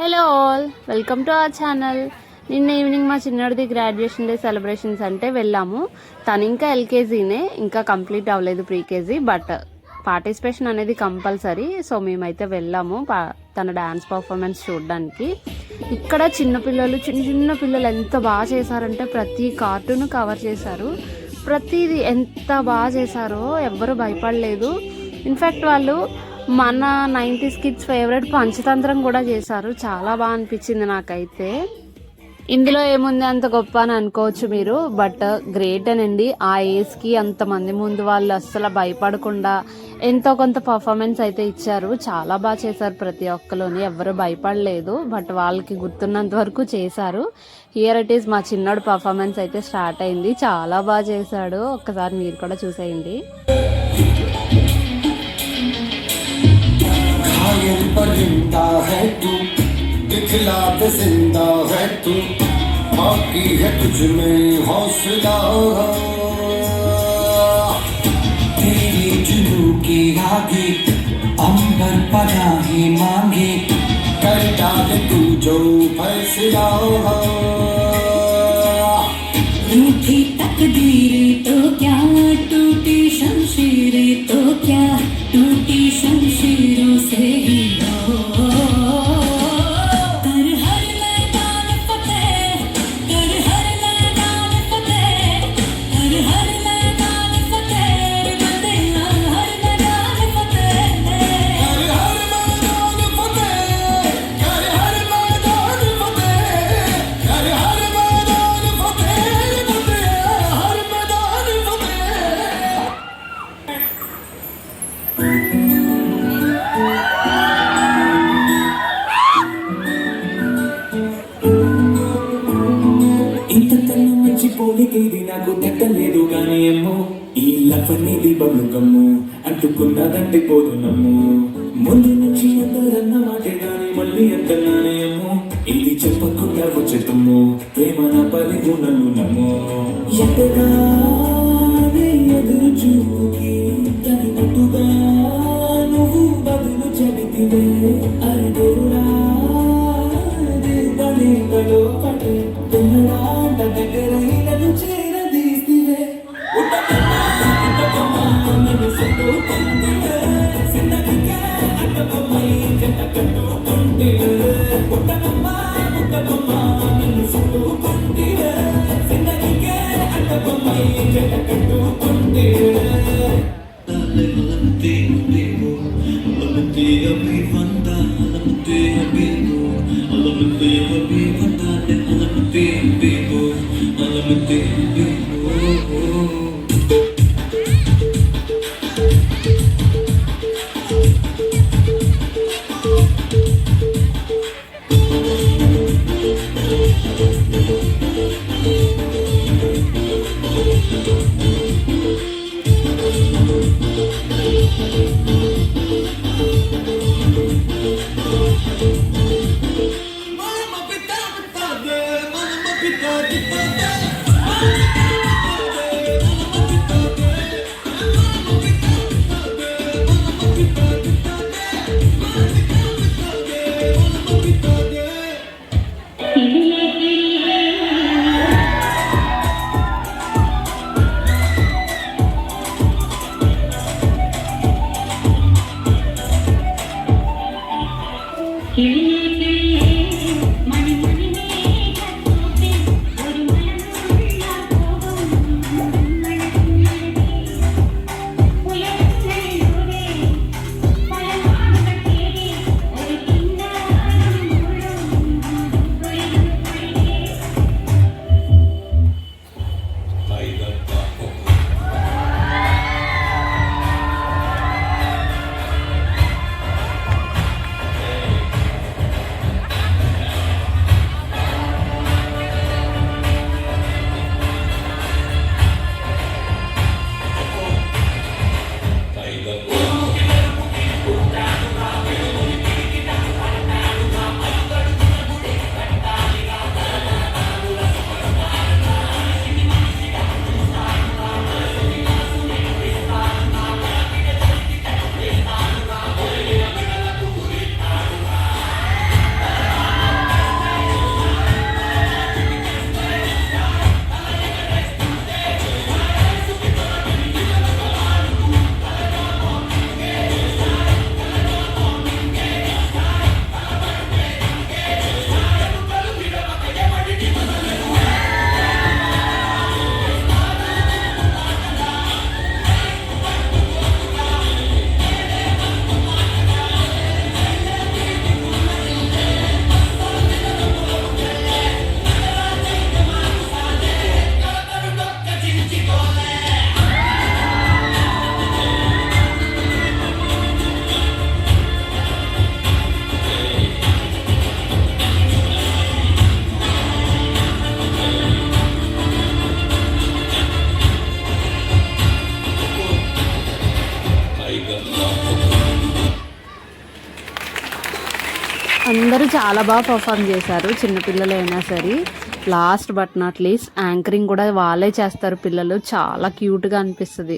Hello all, welcome to our channel. నిన్న evening మా చిన్నోడిది graduation day celebrations అంటే వెళ్ళాము. తను ఇంకా ఎల్కేజీనే, ఇంకా కంప్లీట్ అవ్వలేదు ప్రీకేజీ, బట్ పార్టిసిపేషన్ అనేది కంపల్సరీ. సో మేమైతే వెళ్ళాము తన డ్యాన్స్ పర్ఫార్మెన్స్ చూడడానికి. ఇక్కడ చిన్న చిన్న పిల్లలు ఎంత బాగా చేశారంటే ప్రతి కార్టూన్ కవర్ చేశారు. ప్రతిదీ ఎంత బాగా చేశారో ఎవ్వరూ భయపడలేదు. ఇన్ఫ్యాక్ట్ వాళ్ళు మన 90s కిడ్స్ ఫేవరెట్ పంచతంత్రం కూడా చేశారు. చాలా బాగా అనిపించింది నాకైతే. ఇందులో ఏముంది అంత గొప్ప అని అనుకోవచ్చు మీరు, బట్ గ్రేట్ అనండి. ఆ ఏజ్కి అంతమంది ముందు వాళ్ళు అస్సలు భయపడకుండా ఎంతో కొంత పర్ఫార్మెన్స్ అయితే ఇచ్చారు. చాలా బాగా చేశారు ప్రతి ఒక్కలోని, ఎవరు భయపడలేదు. బట్ వాళ్ళకి గుర్తున్నంత వరకు చేశారు. హియర్ ఇట్ ఈస్ మా చిన్నోడు పర్ఫార్మెన్స్ అయితే స్టార్ట్ అయింది. చాలా బాగా చేశాడు. ఒక్కసారి మీరు కూడా చూసేయండి. परिंदा है तू, दिखला दे जिंदा है तू, बाकी है तुझ में हौसला। तेरी जुनू की आगे अंबर पनाही मांगे, कर डाल तू जो फैसला। रूठी तकदीरें तो क्या, टूटी शमशीरें तो क्या, टूटी शमशीरों से ही कर हर मैदान फतेह, कर हर मैदान फतेह, कर हर मैदान फतेह, बंदे हर मैदान फतेह, कर हर मैदान फतेह, कर हर मैदान फतेह, कर हर मैदान फतेह, बंदे हर मैदान फतेह। ఇంతకన్నా మంచి పోలికేది నాకు తట్టలేదు గానీ ఏమో, ఈ లఫనేది బబ్లు గమ్ము అంటుకున్నదంటే పోదు నమ్ము. ముందు నుంచి అందరన్న మాటే గాని మళ్ళీ ఎంతన్నానే ఏమో, ఇది చెప్పకుండా వచ్చే తుమ్ము, ప్రేమ నా పలిగు నన్ను నమ్ము. ఎంతగానే ఎదురు చూకి తగినట్టుగా నువ్వు బదులు చెబితివే. అరే దేవుడా దేవనేగలో పడే తుమ్మడాంట దగ్గరైనను చేరదీసివే. ఉట్టకమ్మా నన్ను సొందుకుందివే, సిన్నదిగా అట్టకమ్మై జంట కట్టుకుందివే. ఉట్టకమ్మా నన్ను సొందుకుందివే, సిన్నదిగా అట్టకమ్మై జంట కట్టుకుందివే. చాలా బాగా పర్ఫామ్ చేశారు చిన్నపిల్లలు అయినా సరే. Last but not least anchoring కూడా వాళ్ళే చేస్తారు పిల్లలు, చాలా క్యూట్గా అనిపిస్తుంది.